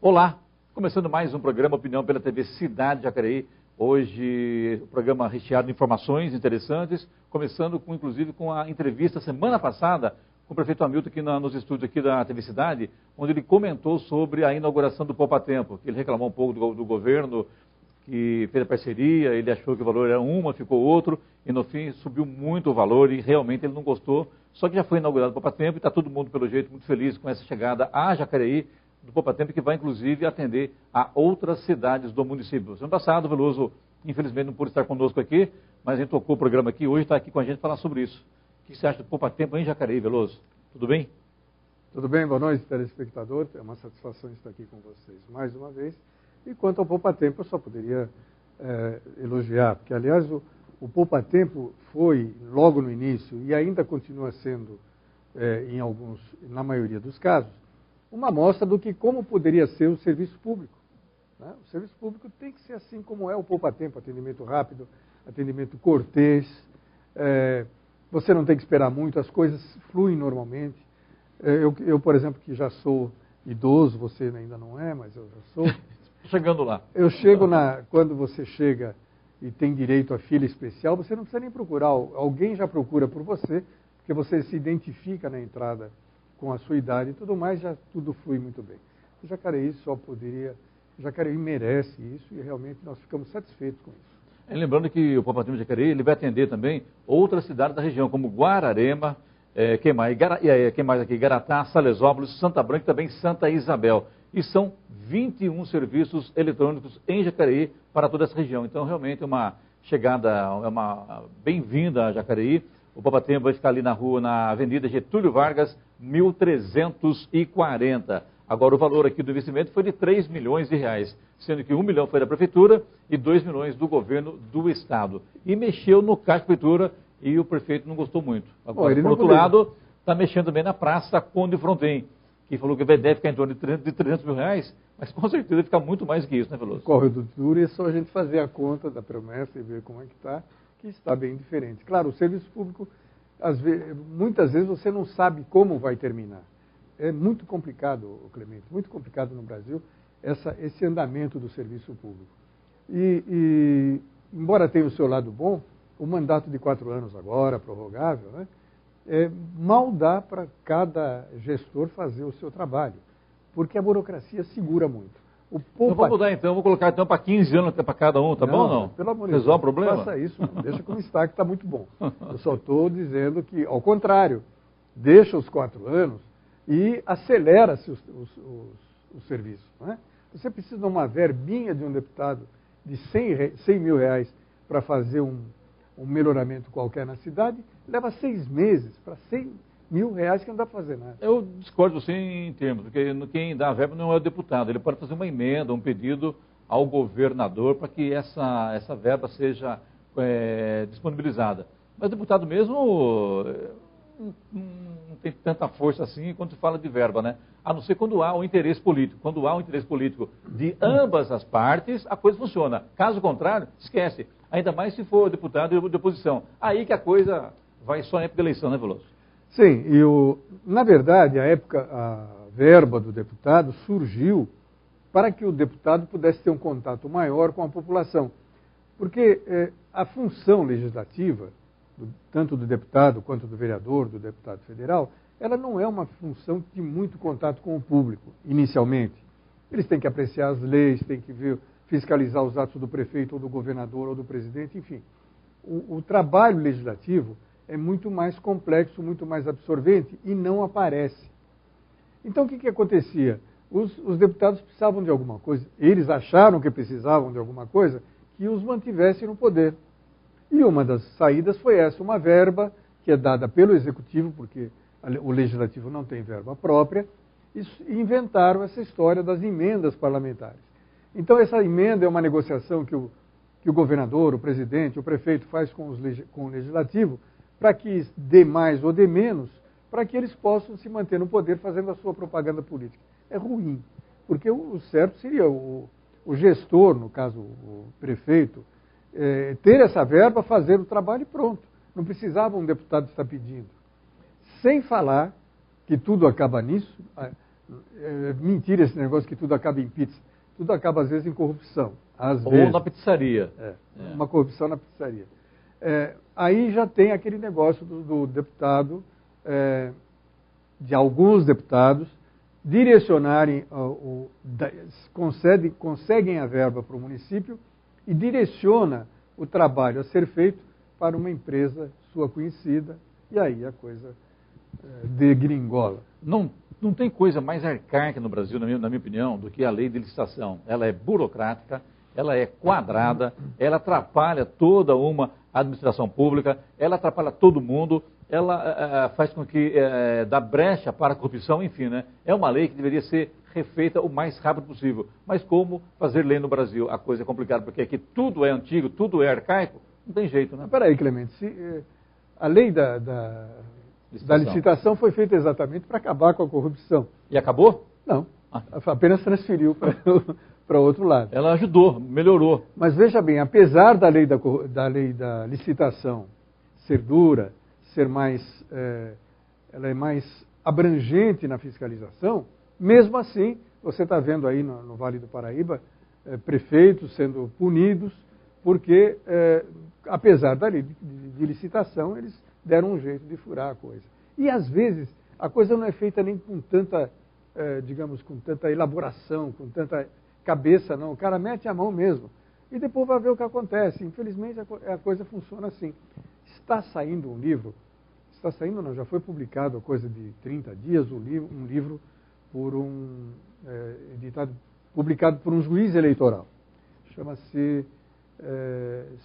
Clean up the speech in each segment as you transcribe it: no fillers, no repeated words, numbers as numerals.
Olá, começando mais um programa Opinião pela TV Cidade de Jacareí. Hoje, o programa recheado de informações interessantes, começando inclusive com a entrevista semana passada com o prefeito Hamilton aqui nos estúdios aqui da TV Cidade, onde ele comentou sobre a inauguração do Poupa Tempo, que ele reclamou um pouco do governo, que fez a parceria, ele achou que o valor era uma, ficou outro, e no fim subiu muito o valor e realmente ele não gostou. Só que já foi inaugurado o Poupa Tempo e está todo mundo, pelo jeito, muito feliz com essa chegada a Jacareí do Poupa Tempo, que vai inclusive atender a outras cidades do município. Ano passado, o Veloso, infelizmente, não pôde estar conosco aqui, mas a gente tocou o programa aqui, hoje está aqui com a gente para falar sobre isso. O que você acha do Poupa Tempo em Jacareí, Veloso? Tudo bem? Tudo bem, boa noite, telespectador. É uma satisfação estar aqui com vocês mais uma vez. E quanto ao Poupa Tempo, eu só poderia elogiar, porque, aliás, o Poupa Tempo foi, logo no início, e ainda continua sendo, na maioria dos casos, uma amostra do que como poderia ser o serviço público. Né? O serviço público tem que ser assim como é o Poupa Tempo, atendimento rápido, atendimento cortês, você não tem que esperar muito, as coisas fluem normalmente. Eu, por exemplo, que já sou idoso, você ainda não é, mas eu já sou. Chegando lá. Eu chego quando você chega e tem direito a fila especial, você não precisa nem procurar, alguém já procura por você, porque você se identifica na entrada com a sua idade e tudo mais, já tudo flui muito bem. O Jacareí Jacareí merece isso e realmente nós ficamos satisfeitos com isso. Lembrando que o Poupa Tempo de Jacareí ele vai atender também outras cidades da região, como Guararema, quem mais aqui? Garatá, Salesópolis, Santa Branca e também Santa Isabel. E são 21 serviços eletrônicos em Jacareí para toda essa região. Então, realmente, é uma chegada, uma bem-vinda a Jacareí. O Poupa Tempo vai ficar ali na Avenida Getúlio Vargas, 1340. Agora, o valor aqui do investimento foi de 3 milhões de reais, sendo que 1 milhão foi da Prefeitura e 2 milhões do governo do Estado. E mexeu no caixa da Prefeitura e o prefeito não gostou muito. Agora, por outro lado, está mexendo também na Praça Conde Fronten, que falou que deve ficar em torno de 300 mil reais, mas com certeza vai ficar muito mais que isso, né, Veloso? Corre do duro, é só a gente fazer a conta da promessa e ver como é que está bem diferente. Claro, o serviço público, muitas vezes você não sabe como vai terminar. É muito complicado, Clemente, muito complicado no Brasil, esse andamento do serviço público. E embora tenha o seu lado bom, o mandato de 4 anos agora, prorrogável, né? Mal dá para cada gestor fazer o seu trabalho, porque a burocracia segura muito. Então vamos mudar então, vou colocar então para 15 anos para cada um, tá bom ou não? Pelo amor de Deus, resolve o problema? Faça isso, não. Deixa como está, que está muito bom. Eu só estou dizendo que, ao contrário, deixa os 4 anos e acelera-se o serviço. Né? Você precisa de uma verbinha de um deputado de 100 mil reais para fazer um melhoramento qualquer na cidade, leva 6 meses para 100 mil reais que não dá para fazer nada. Eu discordo de você em termos, porque quem dá a verba não é o deputado, ele pode fazer uma emenda, um pedido ao governador para que essa verba seja disponibilizada. Mas o deputado mesmo não tem tanta força assim quando se fala de verba, né? A não ser quando há o interesse político. Quando há o interesse político de ambas as partes, a coisa funciona. Caso contrário, esquece. Ainda mais se for deputado de oposição. Aí que a coisa vai só na época da eleição, né, Veloso? Sim, na verdade, a verba do deputado surgiu para que o deputado pudesse ter um contato maior com a população. Porque a função legislativa, tanto do deputado quanto do vereador, do deputado federal, ela não é uma função de muito contato com o público, inicialmente. Eles têm que apreciar as leis, têm que fiscalizar os atos do prefeito, ou do governador, ou do presidente, enfim. O trabalho legislativo é muito mais complexo, muito mais absorvente e não aparece. Então, o que acontecia? Os deputados precisavam de alguma coisa, eles acharam que precisavam de alguma coisa que os mantivesse no poder. E uma das saídas foi essa, uma verba que é dada pelo Executivo, porque o Legislativo não tem verba própria, e inventaram essa história das emendas parlamentares. Então, essa emenda é uma negociação que o governador, o presidente, o prefeito faz com o Legislativo, para que dê mais ou dê menos, para que eles possam se manter no poder fazendo a sua propaganda política. É ruim, porque o certo seria o gestor, no caso o prefeito, ter essa verba, fazer o trabalho e pronto. Não precisava um deputado estar pedindo. Sem falar que tudo acaba nisso, É mentira esse negócio que tudo acaba em pizza. Tudo acaba, às vezes, em corrupção. Ou na pizzaria. Uma corrupção na pizzaria. Aí já tem aquele negócio do deputado, de alguns deputados, direcionarem, conseguem a verba para o município e direciona o trabalho a ser feito para uma empresa sua conhecida, e aí a coisa degringola. Não tem coisa mais arcaica no Brasil, na minha opinião, do que a lei de licitação. Ela é burocrática, ela é quadrada, ela atrapalha toda uma administração pública, ela atrapalha todo mundo, ela faz com que dá brecha para a corrupção, enfim, né? É uma lei que deveria ser refeita o mais rápido possível. Mas como fazer lei no Brasil? A coisa é complicada, porque aqui tudo é antigo, tudo é arcaico, não tem jeito, né? Peraí, Clemente, a lei da licitação foi feita exatamente para acabar com a corrupção. E acabou? Não, apenas transferiu para outro lado. Ela ajudou, melhorou. Mas veja bem, apesar da lei da licitação ser dura, ser mais, ela é mais abrangente na fiscalização, mesmo assim, você está vendo aí no Vale do Paraíba, prefeitos sendo punidos, porque, apesar da lei de licitação, eles deram um jeito de furar a coisa. E, às vezes, a coisa não é feita nem com tanta, digamos, com tanta elaboração, com tanta cabeça, não. O cara mete a mão mesmo. E depois vai ver o que acontece. Infelizmente, a coisa funciona assim. Está saindo um livro, não, já foi publicado há coisa de 30 dias, um livro publicado por um juiz eleitoral. Chama-se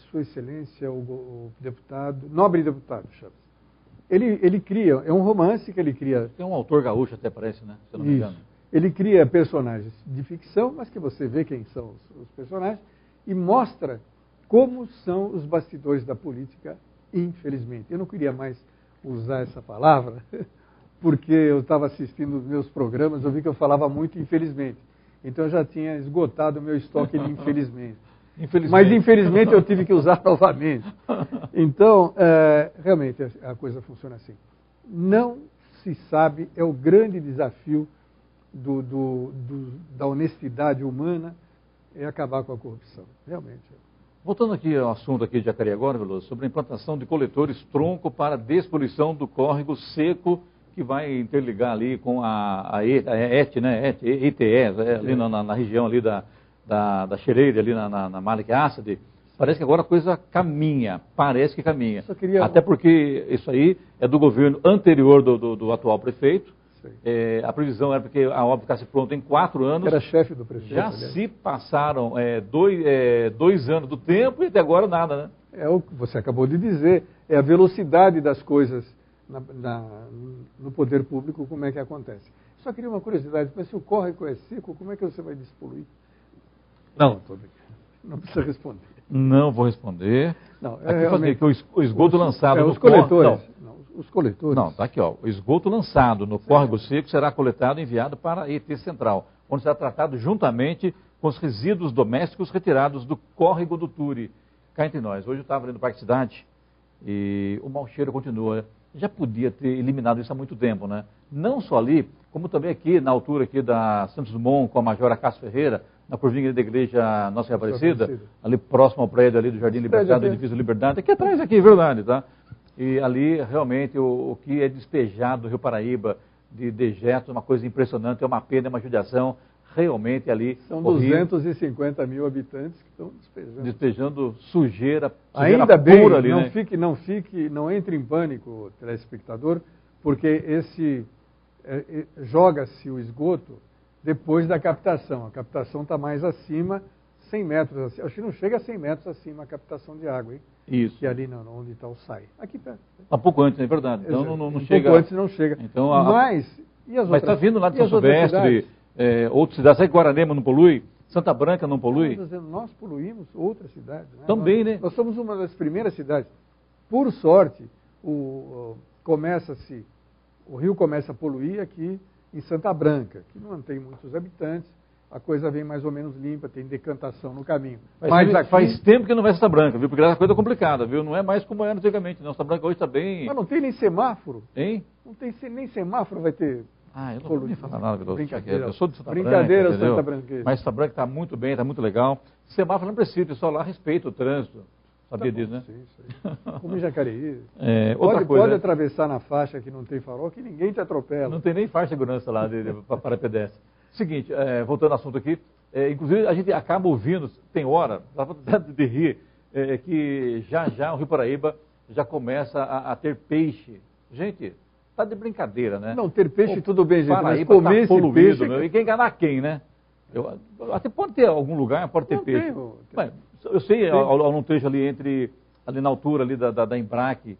Sua Excelência, o deputado, nobre deputado, chama-se. Ele cria, é um romance que ele cria. Tem um autor gaúcho até, parece, né? Se eu não me engano. Ele cria personagens de ficção, mas que você vê quem são os personagens, e mostra como são os bastidores da política, infelizmente. Eu não queria mais usar essa palavra, porque eu estava assistindo os meus programas, eu vi que eu falava muito infelizmente. Então eu já tinha esgotado o meu estoque de infelizmente. Mas infelizmente eu tive que usar novamente. Então, realmente a coisa funciona assim. Não se sabe, é o grande desafio da honestidade humana, é acabar com a corrupção. Realmente. Voltando aqui ao assunto aqui de Jacareí agora, Veloso, sobre a implantação de coletores tronco para despoluição do córrego seco, que vai interligar ali com a ETE, né? ETE, ali na região ali da Xereira, ali na Malik Assad. Parece que agora a coisa caminha, parece que caminha. Até porque isso aí é do governo anterior do atual prefeito. A previsão era porque a obra ficasse pronta em 4 anos. Era chefe do prefeito. Já se passaram 2 anos do tempo e até agora nada, né? É o que você acabou de dizer, é a velocidade das coisas no poder público, como é que acontece. Só queria uma curiosidade, mas se o córrego é seco, como é que você vai despoluir? Não precisa responder. Não vou responder. Não, aqui fazer que o esgoto lançado no coletores. Os coletores. Não, está aqui, ó. O esgoto lançado no córrego seco será coletado e enviado para a ET Central, onde será tratado juntamente com os resíduos domésticos retirados do córrego do Turi. Cá entre nós. Hoje eu estava ali no Parque Cidade e o mau cheiro continua. Já podia ter eliminado isso há muito tempo, né? Não só ali, como também aqui, na altura aqui da Santos Dumont, com a Major Acácio Ferreira, na curvinha da igreja Nossa Senhora Aparecida, ali próximo ao prédio ali do Jardim Liberdade, do edifício Liberdade, aqui atrás, aqui, verdade, tá? E ali, realmente, o que é despejado do Rio Paraíba de dejetos, uma coisa impressionante, é uma pena, é uma judiação, realmente ali... São 250 mil habitantes que estão despejando sujeira ainda bem, pura ali, não entre em pânico, telespectador, porque joga-se o esgoto depois da captação. A captação está mais acima, 100 metros acima. Acho que não chega a 100 metros acima a captação de água, hein? Isso. Que é ali onde está o SAI. Aqui perto. Um pouco antes, é verdade. Então não chega. Um pouco antes não chega. Então, mas está vindo lá de São Silvestre, outras cidades. Sabe que Guararema não polui? Santa Branca não polui? Nós poluímos outras cidades. Né? Também, né? Nós somos uma das primeiras cidades. Por sorte, o rio começa a poluir aqui em Santa Branca, que não tem muitos habitantes, a coisa vem mais ou menos limpa, tem decantação no caminho. Faz tempo que não vai Santa Branca, viu? Porque é uma coisa complicada, viu? Não é mais como era antigamente, não. Santa Branca hoje está bem... Mas não tem nem semáforo. Hein? Não tem nem semáforo, vai ter Eu não vou nem falar nada, Veloso. Brincadeira. Eu sou de Santa Brincadeira, Branca, Santa Branca. Mas Santa Branca está muito bem, está muito legal. Semáforo não precisa, o pessoal lá respeita o trânsito. Sabia disso, né? Sim, sim. Como em Jacareí. Pode atravessar na faixa que não tem farol, que ninguém te atropela. Não tem nem faixa de segurança lá para pedestre. Seguinte, voltando ao assunto aqui, inclusive a gente acaba ouvindo, tem hora, dá vontade de rir, que já o Rio Paraíba já começa a ter peixe. Gente, tá de brincadeira, né? Não, ter peixe tudo bem, gente, mas Paraíba comer esse poluído, peixe... meu, e quem enganar quem, né? Até pode ter algum lugar, pode ter peixe. Mas, eu sei, num trecho ali ali na altura ali da Embrac,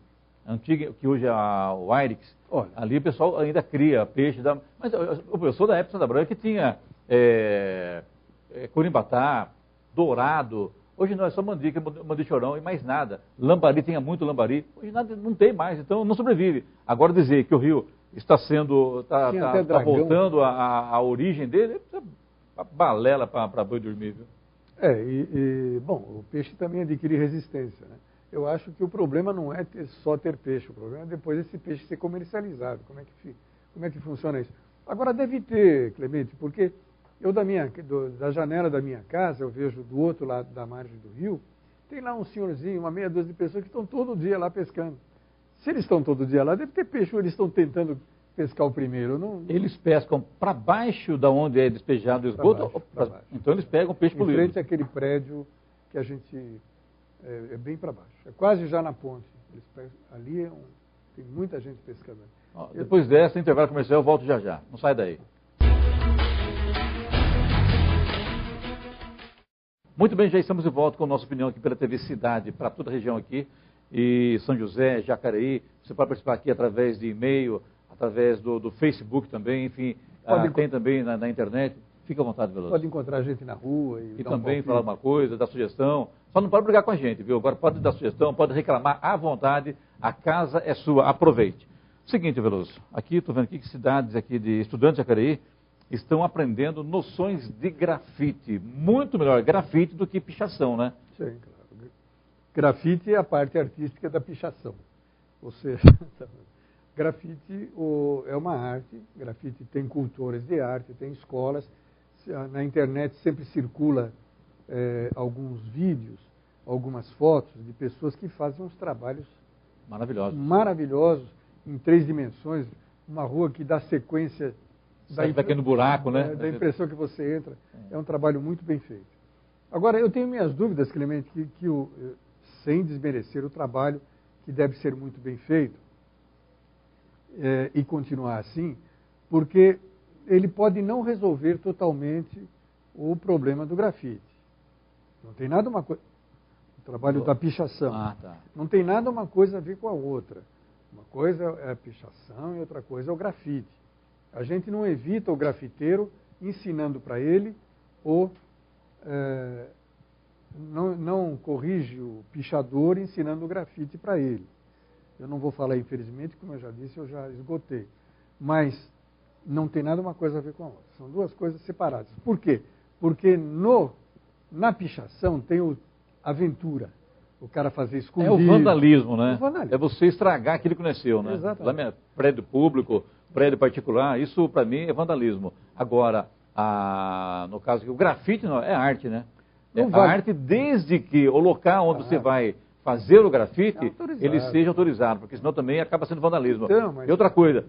antiga, que hoje é o Airix, ali o pessoal ainda cria peixe. Mas eu sou da época de Santa Branca que tinha Corimbatá, Dourado. Hoje não, é só mandica, mandichorão e mais nada. Lambari, tinha muito lambari. Hoje nada, não tem mais, então não sobrevive. Agora dizer que o rio está voltando à origem dele, é uma balela para boi dormir, viu? Bom, o peixe também adquire resistência, né? Eu acho que o problema não é só ter peixe, o problema é depois esse peixe ser comercializado. Como é que funciona isso? Agora deve ter, Clemente, porque eu da janela da minha casa, eu vejo do outro lado da margem do rio, tem lá um senhorzinho, uma meia dúzia de pessoas que estão todo dia lá pescando. Se eles estão todo dia lá, deve ter peixe, ou eles estão tentando pescar o primeiro. Eles pescam para baixo da onde é despejado o esgoto? Pra baixo. Então eles pegam peixe poluído. Em frente àquele prédio que a gente... É bem para baixo. É quase já na ponte. Ali tem muita gente pescando. Depois dessa, intervalo comercial, eu volto já. Não sai daí. Muito bem, já estamos de volta com a nossa opinião aqui pela TV Cidade, para toda a região aqui. E São José, Jacareí. Você pode participar aqui através de e-mail, através do Facebook também, enfim. Tem também na internet. Fica à vontade, Veloso. Pode encontrar a gente na rua e também falar uma coisa, dar sugestão. Só não pode brigar com a gente, viu? Agora pode dar sugestão, pode reclamar à vontade. A casa é sua, aproveite. Seguinte, Veloso, aqui estou vendo aqui que cidades aqui de estudantes de Jacareí estão aprendendo noções de grafite. Muito melhor grafite do que pichação, né? Sim, claro. Grafite é a parte artística da pichação. Ou seja, grafite é uma arte, grafite tem cultores de arte, tem escolas. Na internet sempre circula alguns vídeos, algumas fotos de pessoas que fazem uns trabalhos maravilhosos em 3 dimensões, uma rua que dá sequência no buraco, né? Da impressão que você entra. É um trabalho muito bem feito. Agora, eu tenho minhas dúvidas, Clemente, sem desmerecer o trabalho, que deve ser muito bem feito, e continuar assim, porque ele pode não resolver totalmente o problema do grafite. Não tem nada uma coisa... O trabalho da pichação. Tá. Não tem nada uma coisa a ver com a outra. Uma coisa é a pichação e outra coisa é o grafite. A gente não evita o grafiteiro ensinando para ele ou não corrige o pichador ensinando o grafite para ele. Eu não vou falar, infelizmente, como eu já disse, eu já esgotei. Mas não tem nada uma coisa a ver com a outra. São 2 coisas separadas. Por quê? Porque na pichação tem a aventura. O cara fazer escondido. É o vandalismo, né? O vandalismo. É você estragar aquilo que não é seu, né? Exatamente. Lá, prédio público, prédio particular, isso para mim é vandalismo. Agora, no caso aqui, o grafite não, é arte, né? Arte desde que o local onde você vai fazer o grafite, ele seja autorizado, porque senão também acaba sendo vandalismo. E outra coisa,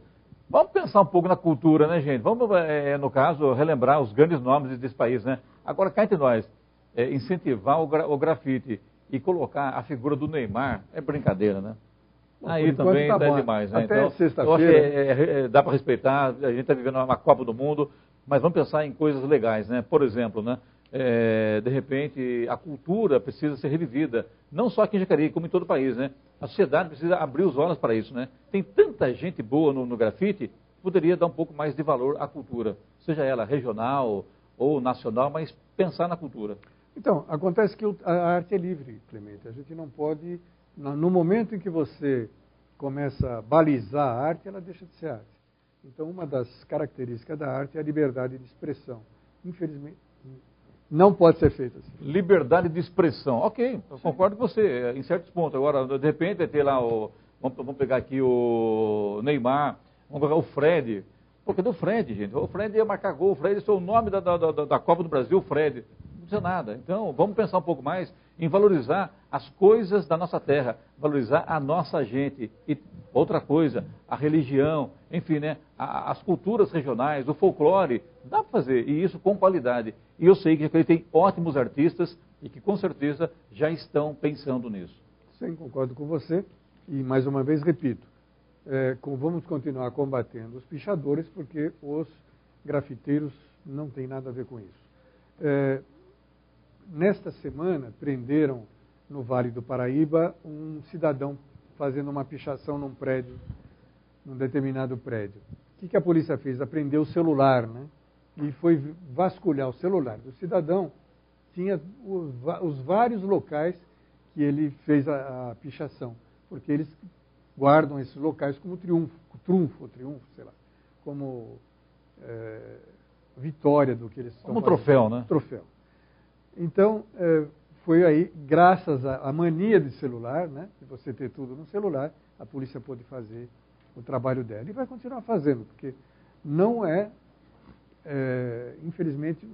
vamos pensar um pouco na cultura, né, gente? Vamos, no caso, relembrar os grandes nomes desse país, né? Agora, cá entre nós, incentivar o grafite e colocar a figura do Neymar é brincadeira, né? Aí também tá demais, né? Até então, sexta-feira. Eu acho que dá para respeitar, a gente está vivendo uma Copa do Mundo, mas vamos pensar em coisas legais, né? Por exemplo, né? De repente, a cultura precisa ser revivida, não só aqui em Jacareí, como em todo o país, né? A sociedade precisa abrir os olhos para isso, né? Tem tanta gente boa no grafite, poderia dar um pouco mais de valor à cultura, seja ela regional ou nacional, mas pensar na cultura. Então, acontece que a arte é livre, Clemente. A gente não pode, no momento em que você começa a balizar a arte, ela deixa de ser arte. Então, uma das características da arte é a liberdade de expressão. Infelizmente, não pode ser feita assim. Liberdade de expressão. Ok, eu concordo com você, em certos pontos. Agora, de repente, vai ter lá vamos pegar aqui o Neymar, vamos pegar o Fred. Pô, cadê o Fred, gente? O Fred ia marcar gol, o Fred, esse é o nome da Copa do Brasil, o Fred. Não precisa nada. Então, vamos pensar um pouco mais em valorizar as coisas da nossa terra, valorizar a nossa gente. E outra coisa, a religião, enfim, né? As culturas regionais, o folclore, dá para fazer, e isso com qualidade. E eu sei que ele tem ótimos artistas e que com certeza já estão pensando nisso. Sim, concordo com você. E mais uma vez repito, vamos continuar combatendo os pichadores, porque os grafiteiros não têm nada a ver com isso. Nesta semana, prenderam no Vale do Paraíba um cidadão fazendo uma pichação num prédio, num determinado prédio. O que a polícia fez? Apreendeu o celular, né? E foi vasculhar o celular do cidadão. Tinha os vários locais que ele fez a pichação, porque eles guardam esses locais como trunfo, sei lá, como vitória do que eles estão fazendo. Como um troféu, né? Troféu. Então, foi aí, graças à mania de celular, né, de você ter tudo no celular, a polícia pôde fazer o trabalho dela. E vai continuar fazendo, porque não infelizmente,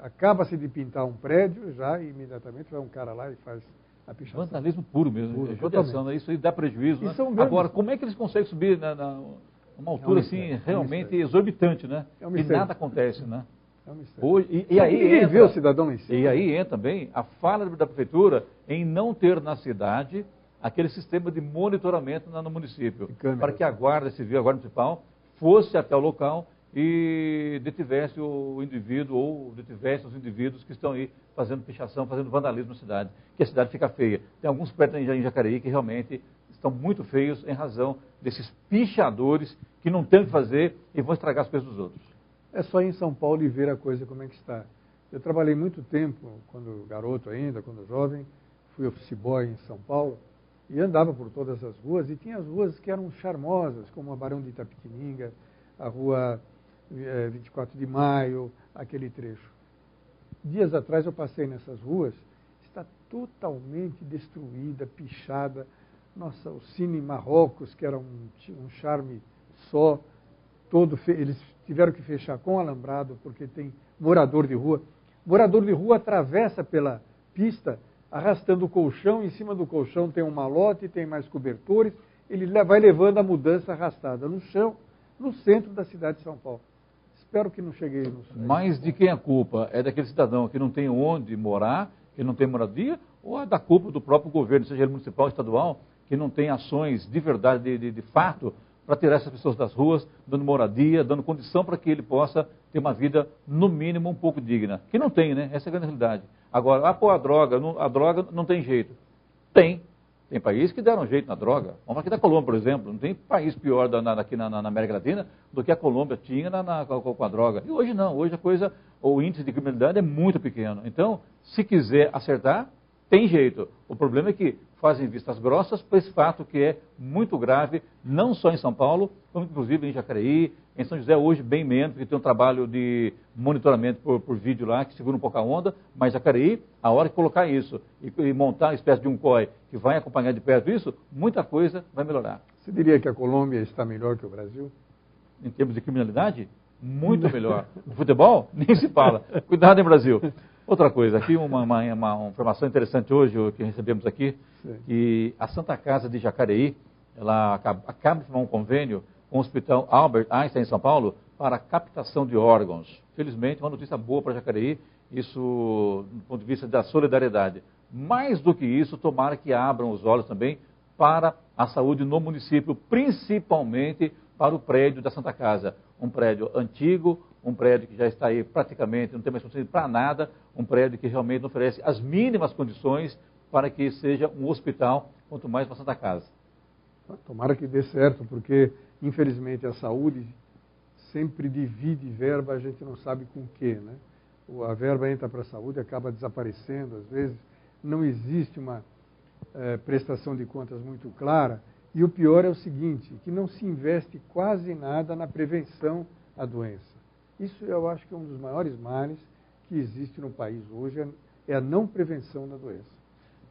acaba-se de pintar um prédio, já imediatamente vai um cara lá e faz a pichação. Vandalismo puro mesmo, judiação, né? Isso aí dá prejuízo, né? Agora, como é que eles conseguem subir numa altura assim, realmente exorbitante, né? E nada acontece, né? Hoje, e aí ninguém vê o cidadão em si. E aí entra também a falha da prefeitura em não ter na cidade aquele sistema de monitoramento no município, para que a Guarda Civil, a Guarda Municipal, fosse até o local e detivesse o indivíduo ou detivesse os indivíduos que estão aí fazendo pichação, fazendo vandalismo na cidade, que a cidade fica feia. Tem alguns prédios em Jacareí que realmente estão muito feios em razão desses pichadores que não têm o que fazer e vão estragar as coisas dos outros. É só ir em São Paulo e ver a coisa como é que está. Eu trabalhei muito tempo, quando garoto ainda, quando jovem, fui office boy em São Paulo, e andava por todas as ruas, e tinha as ruas que eram charmosas, como a Barão de Itapetininga, a rua 24 de Maio, aquele trecho. Dias atrás eu passei nessas ruas, está totalmente destruída, pichada. Nossa, o Cine Marrocos, que era um charme só, eles tiveram que fechar com alambrado, porque tem morador de rua. Morador de rua atravessa pela pista, arrastando o colchão, em cima do colchão tem um malote, tem mais cobertores, ele vai levando a mudança arrastada no chão, no centro da cidade de São Paulo. Espero que não chegue no centro. Mas de quem a culpa? É daquele cidadão que não tem onde morar, que não tem moradia, ou é da culpa do próprio governo, seja ele municipal ou estadual, que não tem ações de verdade, de fato, para tirar essas pessoas das ruas, dando moradia, dando condição para que ele possa ter uma vida, no mínimo, um pouco digna. Que não tem, né? Essa é a grande realidade. Agora, a droga não tem jeito. Tem. Tem países que deram jeito na droga. Vamos aqui da Colômbia, por exemplo. Não tem país pior aqui na América Latina do que a Colômbia tinha com a droga. E hoje não. Hoje o índice de criminalidade é muito pequeno. Então, se quiser acertar, tem jeito. O problema é que fazem vistas grossas para esse fato que é muito grave, não só em São Paulo, como inclusive em Jacareí, em São José hoje bem menos, porque tem um trabalho de monitoramento por vídeo lá, que segura um pouco a onda, mas Jacareí, a hora que colocar isso e montar uma espécie de um COI que vai acompanhar de perto isso, muita coisa vai melhorar. Você diria que a Colômbia está melhor que o Brasil? Em termos de criminalidade? Muito melhor. No futebol? Nem se fala. Cuidado, hein, Brasil. Outra coisa, aqui uma informação interessante hoje que recebemos aqui, que a Santa Casa de Jacareí, ela acaba de firmar um convênio com o Hospital Albert Einstein em São Paulo para a captação de órgãos. Felizmente, uma notícia boa para Jacareí, isso do ponto de vista da solidariedade. Mais do que isso, tomara que abram os olhos também para a saúde no município, principalmente para o prédio da Santa Casa. Um prédio antigo, um prédio que já está aí praticamente, não tem mais condições para nada, um prédio que realmente não oferece as mínimas condições para que seja um hospital, quanto mais para a Santa Casa. Tomara que dê certo, porque infelizmente a saúde sempre divide verba, a gente não sabe com o quê, né? A verba entra para a saúde e acaba desaparecendo, às vezes não existe uma prestação de contas muito clara, e o pior é o seguinte, que não se investe quase nada na prevenção à doença. Isso eu acho que é um dos maiores males que existe no país hoje, é a não prevenção da doença.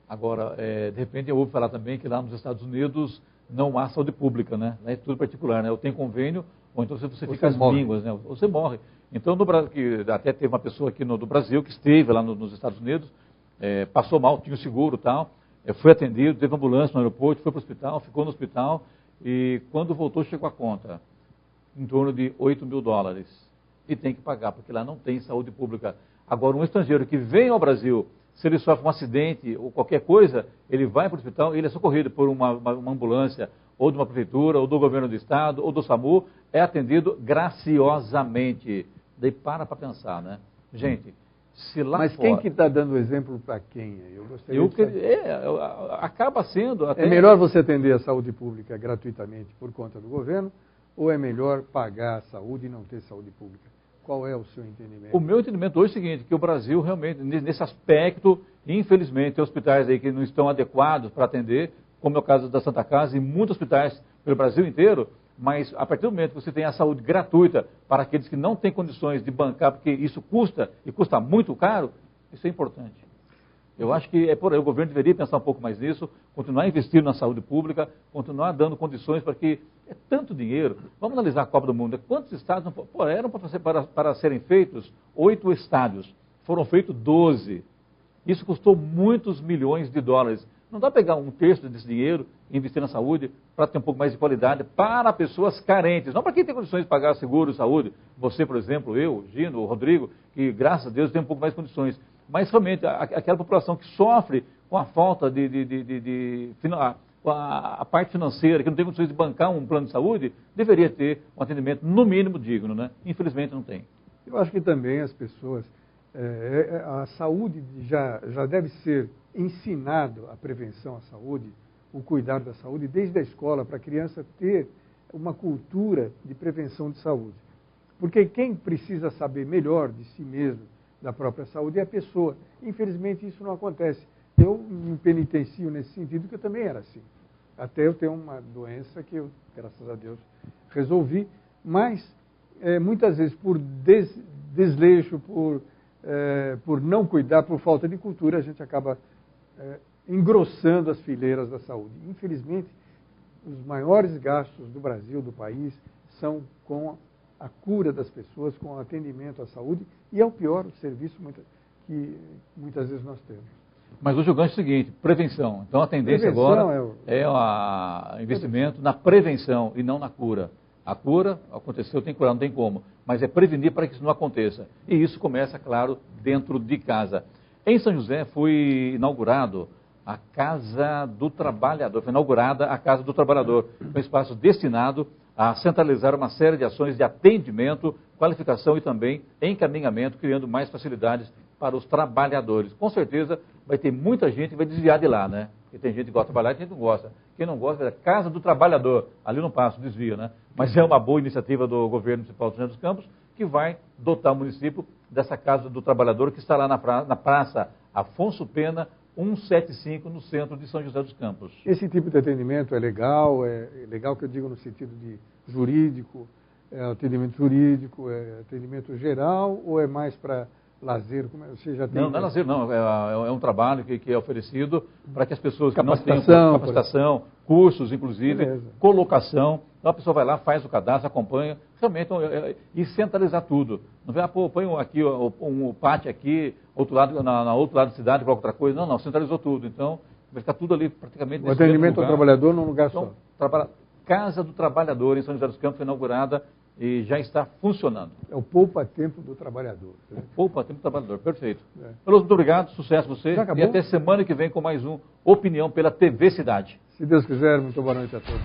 Agora, de repente eu ouvi falar também que lá nos Estados Unidos não há saúde pública, né? É tudo particular, né? Ou tem convênio, ou então você fica às morre. mínguas, né? Ou você morre. Então, no Brasil, que até teve uma pessoa aqui do Brasil que esteve lá nos Estados Unidos, passou mal, tinha o seguro e tal, foi atendido, teve ambulância no aeroporto, foi para o hospital, ficou no hospital, e quando voltou chegou a conta, em torno de $8.000. E tem que pagar, porque lá não tem saúde pública. Agora, um estrangeiro que vem ao Brasil, se ele sofre um acidente ou qualquer coisa, ele vai para o hospital, ele é socorrido por uma ambulância, ou de uma prefeitura, ou do governo do estado, ou do SAMU, é atendido graciosamente. Daí para pensar, né? Gente, se lá Mas fora... quem que está dando exemplo para quem? Eu gostaria de saber. Acaba sendo... Até... É melhor você atender a saúde pública gratuitamente por conta do governo, ou é melhor pagar a saúde e não ter saúde pública? Qual é o seu entendimento? O meu entendimento hoje é o seguinte, que o Brasil realmente, nesse aspecto, infelizmente, tem hospitais aí que não estão adequados para atender, como é o caso da Santa Casa, e muitos hospitais pelo Brasil inteiro, mas a partir do momento que você tem a saúde gratuita para aqueles que não têm condições de bancar, porque isso custa, e custa muito caro, isso é importante. Eu acho que o governo deveria pensar um pouco mais nisso, continuar investindo na saúde pública, continuar dando condições para que... É tanto dinheiro. Vamos analisar a Copa do Mundo. Quantos estádios eram para serem feitos? 8 estádios. Foram feitos 12. Isso custou muitos milhões de dólares. Não dá para pegar um terço desse dinheiro e investir na saúde para ter um pouco mais de qualidade para pessoas carentes. Não para quem tem condições de pagar seguro de saúde. Você, por exemplo, eu, o Gino, o Rodrigo, que graças a Deus tem um pouco mais de condições. Mas realmente aquela população que sofre com a falta a parte financeira, que não tem condições de bancar um plano de saúde, deveria ter um atendimento no mínimo digno, né? Infelizmente não tem. Eu acho que também as pessoas, a saúde já deve ser ensinado a prevenção à saúde, o cuidar da saúde desde a escola, para a criança ter uma cultura de prevenção de saúde. Porque quem precisa saber melhor de si mesmo, da própria saúde, é a pessoa. Infelizmente isso não acontece. Eu me penitencio nesse sentido, que eu também era assim. Até eu ter uma doença que eu, graças a Deus, resolvi, mas muitas vezes por desleixo, por não cuidar, por falta de cultura, a gente acaba engrossando as fileiras da saúde. Infelizmente, os maiores gastos do Brasil, do país, são com a cura das pessoas, com o atendimento à saúde, e é o pior serviço que muitas vezes nós temos. Mas hoje o gancho é o seguinte, prevenção. Então a tendência agora é o investimento na prevenção e não na cura. A cura aconteceu, tem que curar, não tem como. Mas é prevenir para que isso não aconteça. E isso começa, claro, dentro de casa. Em São José foi inaugurado a Casa do Trabalhador. Foi inaugurada a Casa do Trabalhador, um espaço destinado a centralizar uma série de ações de atendimento, qualificação e também encaminhamento, criando mais facilidades para os trabalhadores. Com certeza vai ter muita gente que vai desviar de lá, né? Porque tem gente que gosta de trabalhar e tem gente que não gosta. Quem não gosta é a Casa do Trabalhador. Ali não passa, desvia, né? Mas é uma boa iniciativa do governo municipal de São José dos Campos, que vai dotar o município dessa Casa do Trabalhador, que estará na Praça Afonso Pena, 175, no centro de São José dos Campos. Esse tipo de atendimento é legal que eu digo no sentido de jurídico, atendimento jurídico, atendimento geral, ou é mais para lazer? Você já tem... Não é lazer, não. É um trabalho que é oferecido para que as pessoas que não tenham capacitação, cursos, inclusive, colocação. Então a pessoa vai lá, faz o cadastro, acompanha, realmente, e centralizar tudo. Não vai, põe aqui um pátio aqui, outro lado, na outro lado da cidade, coloca outra coisa. Não, centralizou tudo. Então, vai ficar tudo ali praticamente... O atendimento ao trabalhador num lugar só. Casa do Trabalhador, em São José dos Campos, foi inaugurada e já está funcionando. É o poupa-tempo do trabalhador. O poupa-tempo do trabalhador, perfeito. Veloso, muito obrigado, sucesso a você. E até semana que vem com mais um Opinião pela TV Cidade. Se Deus quiser, muito boa noite a todos.